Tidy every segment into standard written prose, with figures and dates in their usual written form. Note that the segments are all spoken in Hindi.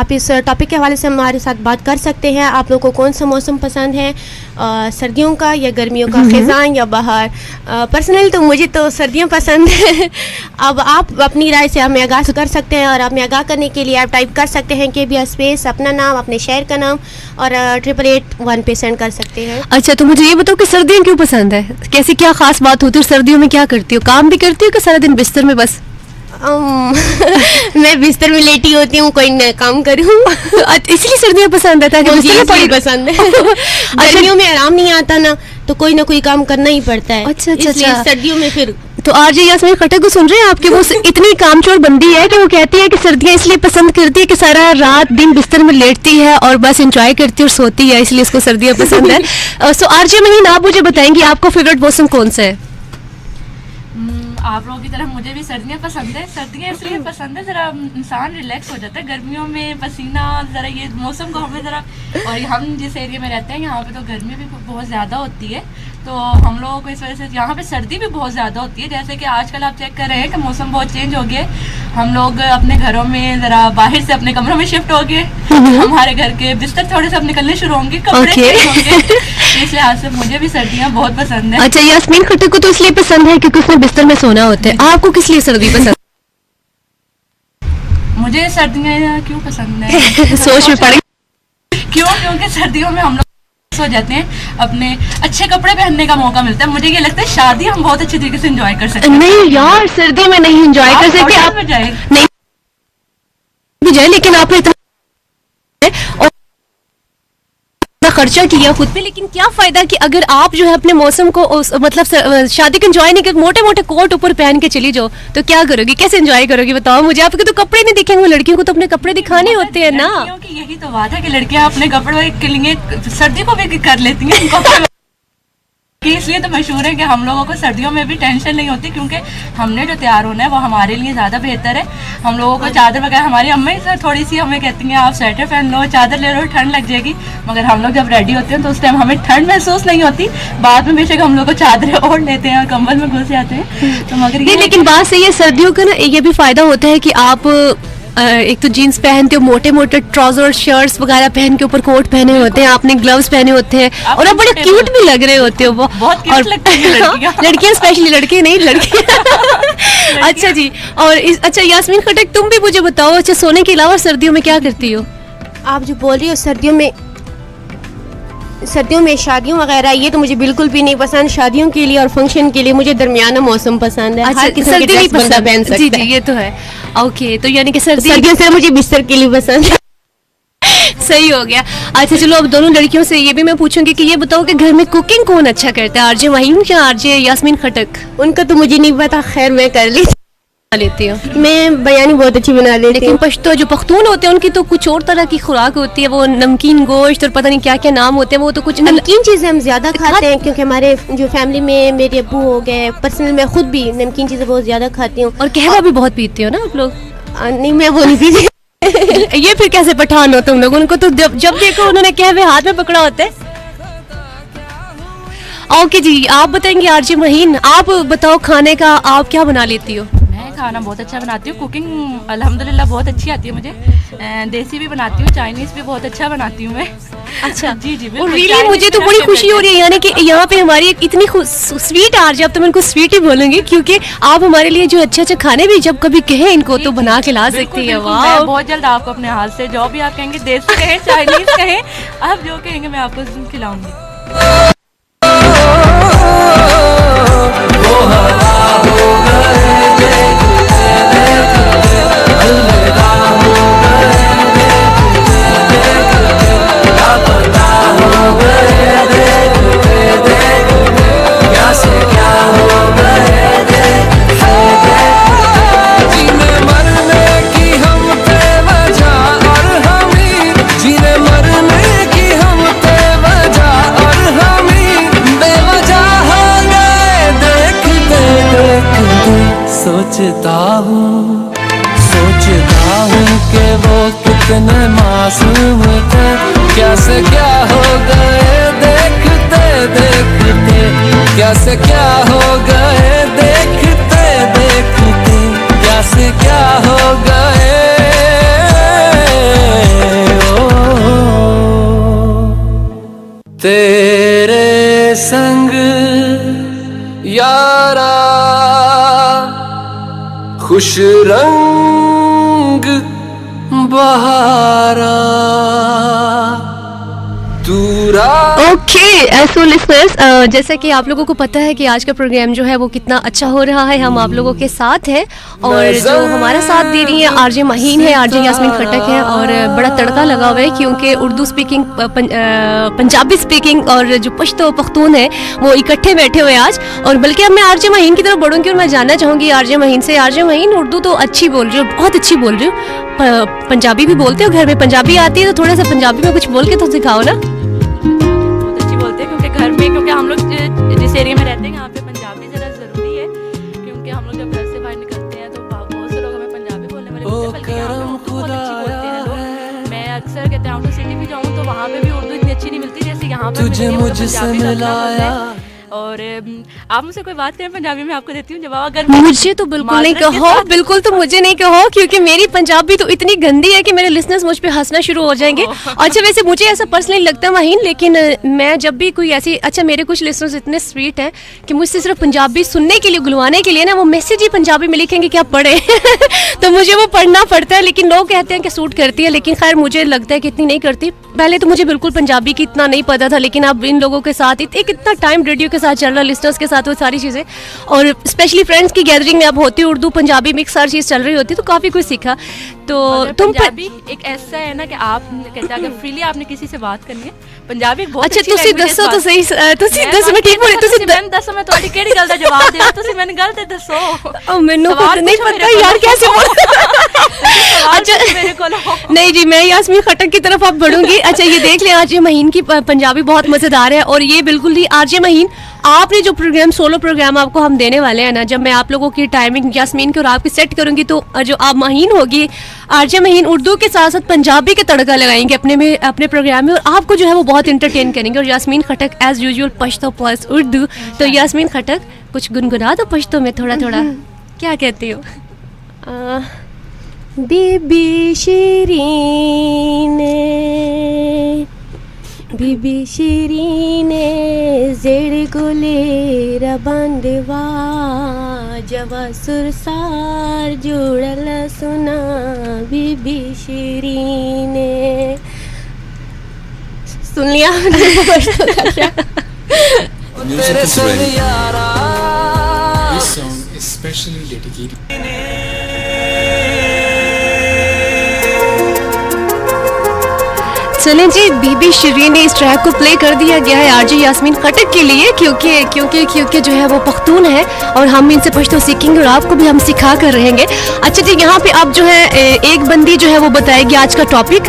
आप इस टॉपिक के हवाले से हमारे साथ बात कर सकते हैं. आप लोगों को कौन सा मौसम पसंद है, सर्दियों का या गर्मियों का, ख़ज़ां या बहार? पर्सनली तो मुझे तो सर्दियाँ पसंद है. अब आप अपनी राय से हमें आगाज़ कर सकते हैं, और हमें आगाह करने के लिए आप टाइप कर सकते हैं कि भी स्पेस अपना नाम, अपने शहर का नाम और 8881 पे सेंड कर सकते हैं. अच्छा, तो मुझे ये बताओ कि सर्दियाँ क्यों पसंद है, कैसी क्या ख़ास बात होती है, सर्दियों में क्या करती हो? काम भी करती हो कि सारा दिन बिस्तर में बस? मैं बिस्तर में लेटी होती हूँ, कोई न काम करूँ. इसलिए सर्दियाँ पसंद है? मुझे बड़ी पसंद है. गर्मियों में आराम नहीं आता ना, तो कोई ना कोई काम करना ही पड़ता है. अच्छा. सर्दियों में फिर तो आरजे यास्मीन खट्टक को सुन रहे हैं आपके, वो इतनी कामचोर बंदी है कि वो कहती है कि सर्दियाँ इसलिए पसंद करती है कि सारा रात दिन बिस्तर में लेटती है और बस एंजॉय करती है और सोती है, इसलिए उसको सर्दियाँ पसंद है. सो आरजे महीन, आप मुझे बताएंगे आपको फेवरेट मौसम कौन सा है? आप लोगों की तरह मुझे भी सर्दियाँ पसंद है. सर्दियाँ इसलिए पसंद है, ज़रा इंसान रिलैक्स हो जाता है. गर्मियों में पसीना, ज़रा ये मौसम को हमें ज़रा, और हम जिस एरिया में रहते हैं यहाँ पे तो गर्मी भी बहुत ज़्यादा होती है, तो हम लोगों को इस वजह से यहाँ पे सर्दी भी बहुत ज़्यादा होती है. जैसे कि आजकल आप चेक कर रहे हैं कि मौसम बहुत चेंज हो गया. हम लोग अपने घरों में ज़रा बाहर से अपने कमरों में शिफ्ट हो गए. हमारे घर के बिस्तर थोड़े से अब निकलने शुरू होंगे, कपड़े होंगे. इस लिहाज से मुझे भी सर्दियाँ बहुत पसंद है. अच्छा, यास्मीन खट्टक को तो इसलिए पसंद है क्योंकि उसमें बिस्तर में सोना होता है. आपको किस लिए सर्दी पसंद? मुझे सर्दियाँ क्यों पसंद है? सोच में पड़ क्योंकि सर्दियों में हम लोग हो जाते हैं, अपने अच्छे कपड़े पहनने का मौका मिलता है. मुझे ये लगता है शादी हम बहुत अच्छे तरीके से एंजॉय कर सकते हैं. नहीं यार, सर्दी में नहीं एंजॉय कर सकते आप. नहीं भी जाए, लेकिन आपने इतना खर्चा किया खुद पे, लेकिन क्या फायदा कि अगर आप जो है अपने मौसम को मतलब शादी को एंजॉय नहीं कर, मोटे मोटे कोट ऊपर पहन के चली जाओ, तो क्या करोगी, कैसे एंजॉय करोगी बताओ मुझे? आपके तो कपड़े नहीं दिखेंगे. लड़कियों को तो अपने कपड़े दिखाने होते हैं ना. क्योंकि यही तो बात है कि लड़कियां अपने कपड़े के लिए सर्दी को भी कर लेती हैं. इसलिए तो मशहूर है कि हम लोगों को सर्दियों में भी टेंशन नहीं होती, क्योंकि हमने जो तैयार होना है वो हमारे लिए ज़्यादा बेहतर है. हम लोगों को चादर वगैरह, हमारी अम्मा ही थोड़ी सी हमें कहती हैं आप स्वेटर पहन लो, चादर ले लो, ठंड लग जाएगी. मगर हम लोग जब रेडी होते हैं तो उस टाइम हमें ठंड महसूस नहीं होती. बाद में बेशक हम लोग को चादरें ओढ़ लेते हैं और कंबल में घुस जाते हैं. तो मगर ये लेकिन बात सही है, सर्दियों का ना ये भी फायदा होता है कि आप एक तो जीन्स पहनते हो, मोटे मोटे ट्राउजर शर्ट्स वगैरह पहन के ऊपर कोट पहने होते हैं, आपने ग्लव्स पहने होते हैं, और आप बड़े क्यूट भी लग रहे होते हो. वो बहुत क्यूट लगती हैं लड़कियां, स्पेशली लड़के नहीं, लड़कियां. अच्छा जी. और अच्छा यास्मीन खट्टक, तुम भी मुझे बताओ, अच्छा सोने के अलावा सर्दियों में क्या करती हो? आप जो बोल रही हो सर्दियों में शादियों वगैरह, ये तो मुझे बिल्कुल भी नहीं पसंद. शादियों के लिए और फंक्शन के लिए मुझे दरमियाना मौसम पसंद है. हर किस्म की ड्रेस बंदा पहन सकता है. जी, ये तो है. ओके, तो यानी कि सर्दियों से मुझे बिस्तर के लिए पसंद है. सही हो गया. अच्छा चलो, अब दोनों लड़कियों से ये भी मैं पूछूंगी कि ये बताओ कि घर में कुकिंग कौन अच्छा करता है, आरजे वहीम या आरजे यास्मीन खट्टक? उनका तो मुझे नहीं पता, खैर मैं कर लेती हूँ. मैं बिरयानी बहुत अच्छी बना लेती हूँ. लेकिन पश्तो जो पख्तून होते हैं उनकी तो कुछ और तरह की खुराक होती है, वो नमकीन गोश्त और पता नहीं क्या क्या नाम होते हैं, वो तो कुछ नमकीन चीज़ें हम ज़्यादा खाते हैं, क्योंकि हमारे जो फैमिली में मेरे अब्बू हो गए, पर्सनल मैं खुद भी नमकीन चीज़ें बहुत ज़्यादा खाती हूँ. और कहवा भी बहुत पीते हो ना आप लोग? नहीं, मैं वो नहीं पीती. ये फिर कैसे पठान हो तुम लोग? उनको तो जब देखो उन्होंने कहवे हाथ में पकड़ा होता है. ओके जी, आप बताएंगे आरजे महीन, आप बताओ खाने का आप क्या बना लेती हो? खाना बहुत अच्छा बनाती हूँ. कुकिंग अल्हम्दुलिल्लाह बहुत अच्छी आती है मुझे. देसी भी बनाती हूँ, चाइनीज़ भी बहुत अच्छा बनाती हूँ मैं. अच्छा जी. और रियली मुझे तो बड़ी खुशी हो रही है, यानी कि यहाँ पे हमारी एक इतनी स्वीट आरजे, अब तो मैं इनको स्वीट ही बोलूंगी, क्योंकि आप हमारे लिए जो अच्छे अच्छे खाने भी जब कभी कहें इनको तो बना के ला सकती है. वाह, बहुत जल्द आपको अपने हाथ से जो भी आप कहेंगे, देसी कहें चाइनीज़ कहें, आप जो कहेंगे मैं आपको खिलाऊंगी. जीने मरने की हम पे वजह, और हम सोचता हूँ कि वो कितने मासूम थे, कैसे क्या हो गए देखते देखते, कैसे क्या हो गए देखते देखते, कैसे क्या हो गए। तेरे संग यारा खुश रंग बहारा दूरा। ओके सो लिसनर्स, जैसा कि आप लोगों को पता है कि आज का प्रोग्राम जो है वो कितना अच्छा हो रहा है, हम आप लोगों के साथ हैं और जो हमारा साथ दे रही है आरजे महीन है, आरजे यास्मीन खटक है और बड़ा तड़का लगा हुआ है क्योंकि उर्दू स्पीकिंग, पंजाबी स्पीकिंग और जो पश्तो पख्तून है वो इकट्ठे बैठे हुए आज। और बल्कि अब मैं आरजे महीन की तरफ बढ़ूंगी और मैं जानना चाहूँगी आरजे महीन से, आरजे महीन उर्दू तो अच्छी बोल रही हो, बहुत अच्छी बोल रही हो, पंजाबी भी बोलते हो? घर में पंजाबी आती है तो थोड़ा सा पंजाबी में कुछ बोल के तो सिखाओ ना। घर में, क्योंकि हम लोग जिस एरिया में रहते हैं यहाँ पे पंजाबी जरा जरूरी है, क्योंकि हम लोग जब घर से बाहर निकलते हैं तो बहुत से लोग हमें पंजाबी बोलने वाले होते हैं, बल्कि यहाँ पे उर्दू बहुत अच्छी बोलते हैं लोग। मैं अक्सर कहते हैं आउट ऑफ सिटी भी जाऊँ तो वहाँ पे भी उर्दू इतनी अच्छी नहीं मिलती जैसे यहाँ पे पंजाबी मिलाया। और आप मुझसे कोई बात करें पंजाबी में आपको देती हूँ जवाब। अगर मुझे तो बिल्कुल नहीं कहो, बिल्कुल तो मुझे नहीं कहो क्योंकि मेरी पंजाबी तो इतनी गंदी है कि मेरे लिसनर्स मुझ पे हंसना शुरू हो जाएंगे। अच्छा वैसे मुझे ऐसा पर्सनली लगता है महीन, लेकिन मैं जब भी कोई ऐसी, अच्छा मेरे कुछ लिसनर्स इतने स्वीट हैं कि मुझसे सिर्फ पंजाबी सुनने के लिए, गुलवाने के लिए ना वो मैसेज ही पंजाबी में लिखेंगे कि आप पढ़े तो मुझे वो पढ़ना पड़ता है, लेकिन लोग कहते हैं कि सूट करती है, लेकिन खैर मुझे लगता है कि इतनी नहीं करती। पहले तो मुझे बिल्कुल पंजाबी की इतना नहीं पता था, लेकिन अब इन लोगों के साथ एक इतना टाइम रेडियो के साथ चल रहा, लिस्टर्स के साथ वो सारी चीज़ें, और स्पेशली फ्रेंड्स की गैदरिंग में अब होती, उर्दू पंजाबी मिक्स हर चीज़ चल रही होती, तो काफ़ी कुछ सीखा। तो तुम पंजाबी एक ऐसा है ना कि आप कहते हैं अगर फ्रीली आपने किसी से बात करनी है पंजाबी बहुत अच्छा ਤੁਸੀਂ ਦੱਸੋ ਤਾਂ ਸਹੀ, ਤੁਸੀਂ ਦੱਸੋ ਮੈਂ ਠੀਕ ਬੋਲੀ, ਤੁਸੀਂ ਮੈਨੂੰ ਦੱਸੋ ਮੈਂ ਤੁਹਾਡੀ ਕਿਹੜੀ ਗੱਲ ਦਾ ਜਵਾਬ ਦੇਵਾਂ, ਤੁਸੀਂ ਮੈਨੂੰ ਗੱਲ ਤੇ ਦੱਸੋ। ਮੈਨੂੰ खुद नहीं पता यार कैसे बोल। अच्छा मेरे को नहीं जी, मैं यास्मीन खटक की तरफ अब बढ़ूंगी। अच्छा ये देख लें आरजे महीन की पंजाबी बहुत मजेदार है, और ये बिल्कुल ही आरजे महीन आपने जो प्रोग्राम, सोलो प्रोग्राम आपको हम देने वाले हैं ना, जब मैं आप लोगों की टाइमिंग यास्मीन की और आपकी सेट करूंगी तो जो आप महीन होगी, आरजे महीन उर्दू के साथ साथ पंजाबी का तड़का लगाएंगे अपने प्रोग्राम में, और आपको जो है वो बहुत इंटरटेन करेंगे। और Yasmin Khattak as usual Pashto plus Urdu, तो यास्मीन खटक कुछ गुनगुना दो पश्तो में थोड़ा थोड़ा, क्या कहती हो? बीबी शिरीने जेड़ गोले रबंदवा जवा सुरसार जोड़ल सुना बीबी शिरीने। सुन लिया Music is ready. This song is specially dedicated. चलें जी, बीबी शिरीन ने इस ट्रैक को प्ले कर दिया गया है आरजे यास्मीन खटक के लिए, क्योंकि जो है वो पख्तून है और हम इनसे पश्तो सीखेंगे और आपको भी हम सिखा कर रहेंगे। अच्छा जी, यहाँ पे अब जो है एक बंदी जो है वो बताएगी आज का टॉपिक।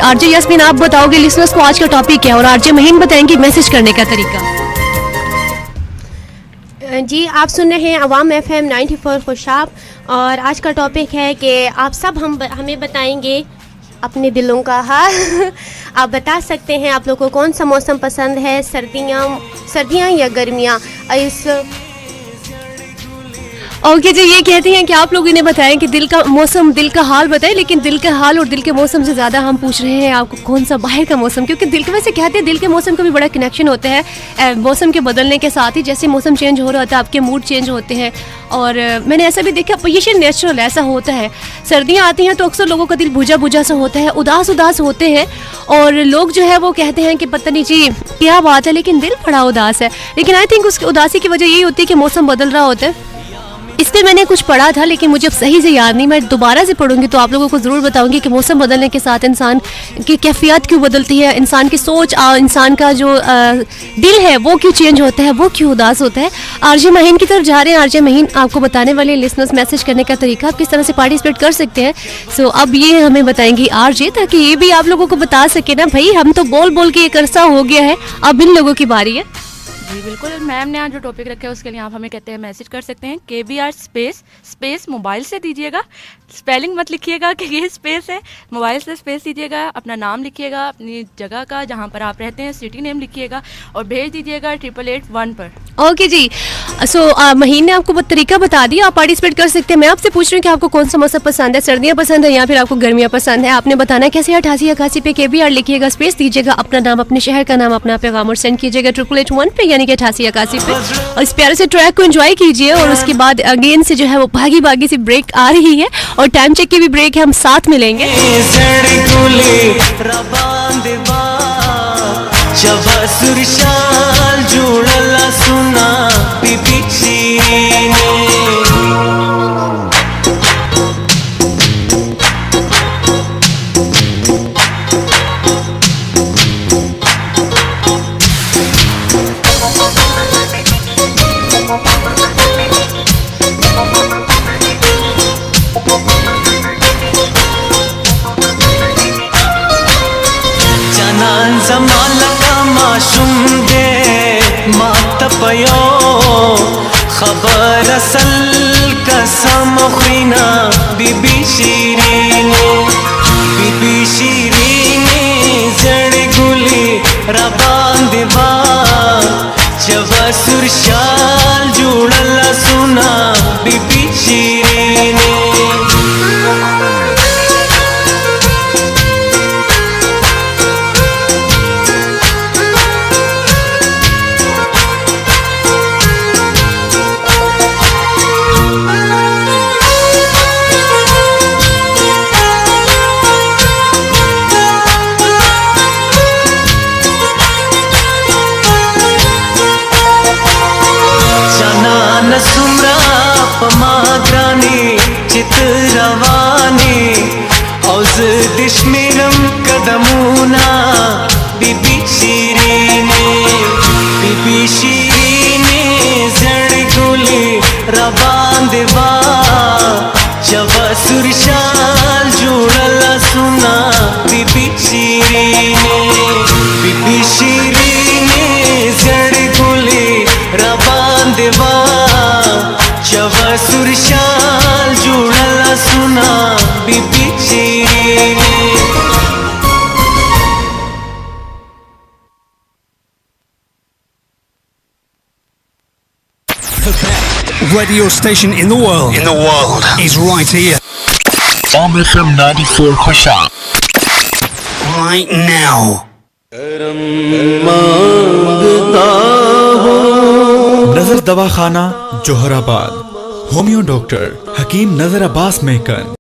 आरजे यास्मीन आप बताओगे लिसनर्स को आज का टॉपिक क्या है, और आरजे महीन बताएंगी मैसेज करने का तरीका। जी आप सुन रहे हैं अवाम FM 94 खुशाब, और आज का टॉपिक है कि आप सब हमें बताएंगे अपने दिलों का हाल। आप बता सकते हैं आप लोगों को कौन सा मौसम पसंद है, सर्दियाँ या गर्मियाँ। इस ओके जी, ये कहती हैं कि आप लोग इन्हें बताएं कि दिल का मौसम, दिल का हाल बताएं, लेकिन दिल का हाल और दिल के मौसम से ज़्यादा हम पूछ रहे हैं आपको कौन सा बाहर का मौसम, क्योंकि दिल के, वैसे कहते हैं दिल के मौसम का भी बड़ा कनेक्शन होता है मौसम के बदलने के साथ ही। जैसे मौसम चेंज हो रहा होता है आपके मूड चेंज होते हैं, और मैंने ऐसा भी देखा, ये नेचुरल ऐसा होता है। सर्दियाँ आती हैं तो अक्सर लोगों का दिल बुझा बुझा सा होता है, उदास होते हैं, और लोग जो है वो कहते हैं कि पता नहीं जी क्या बात है, लेकिन दिल बड़ा उदास है। लेकिन आई थिंक उसकी उदासी की वजह यही होती है कि मौसम बदल रहा होता है। इस पर मैंने कुछ पढ़ा था, लेकिन मुझे अब सही से याद नहीं, मैं दोबारा से पढ़ूंगी तो आप लोगों को ज़रूर बताऊंगी कि मौसम बदलने के साथ इंसान की कैफियत क्यों बदलती है, इंसान की सोच, इंसान का जो दिल है वो क्यों चेंज होता है, वो क्यों उदास होता है। आरजे महीन की तरफ जा रहे हैं। आरजे महीन आपको बताने वाले लिसनर्स मैसेज करने का तरीका, आप किस तरह से पार्टिसिपेट कर सकते हैं। सो अब ये हमें बताएंगी आरजे, ताकि ये भी आप लोगों को बता सके ना, भाई हम तो बोल बोल के एक अरसा हो गया है, अब इन लोगों की बारी है। जी बिल्कुल, मैम ने आज जो टॉपिक रखा है उसके लिए आप हमें कहते हैं मैसेज कर सकते हैं KBR स्पेस मोबाइल से दीजिएगा, स्पेलिंग मत लिखिएगा कि ये स्पेस है, मोबाइल से स्पेस दीजिएगा, अपना नाम लिखिएगा, अपनी जगह का जहाँ पर आप रहते हैं सिटी नेम लिखिएगा और भेज दीजिएगा 8881 पर। ओके जी, सो महीन ने आपको तरीका बता दिया, आप पार्टिसिपेट कर सकते हैं। मैं आपसे पूछ रही हूँ कि आपको कौन सा मौसम पसंद है, सर्दियाँ पसंद है या फिर आपको गर्मियाँ पसंद है। आपने बताना है कैसे 8881 पे KBR लिखिएगा, स्पेस दीजिएगा, अपना नाम, अपने शहर का नाम, अपना पैगाम और सेंड कीजिएगा 8881 पे यानी कि 8881 पे, और इस प्यारे से ट्रैक को एंजॉय कीजिए। और उसके बाद अगेन से जो है वो भागी भागी सी ब्रेक आ रही है और टाइम चेक की भी ब्रेक है, हम साथ मिलेंगे। खबर असल कसम खुना बीबी शीरीने जड़ गुली रबान दिवा जब सुरशाल जुड़ला सुना बीबी शीरीने। रवानी औज दिशमिरम कदमूना बीबी शीरीने जड़ गुली रबान दिवा जब सुरशाल जुड़ला सुना बीबी शीरीने जड़ गुली रबान दिवा जब सुरशाल जुड़ला सुना बीबी शीरीने। Radio station in the world is right here. FM 94 Khoshab. Right now. नजर दवाखाना जोहराबाद, होमियो डॉक्टर हकीम नजर अब्बास मेहकन,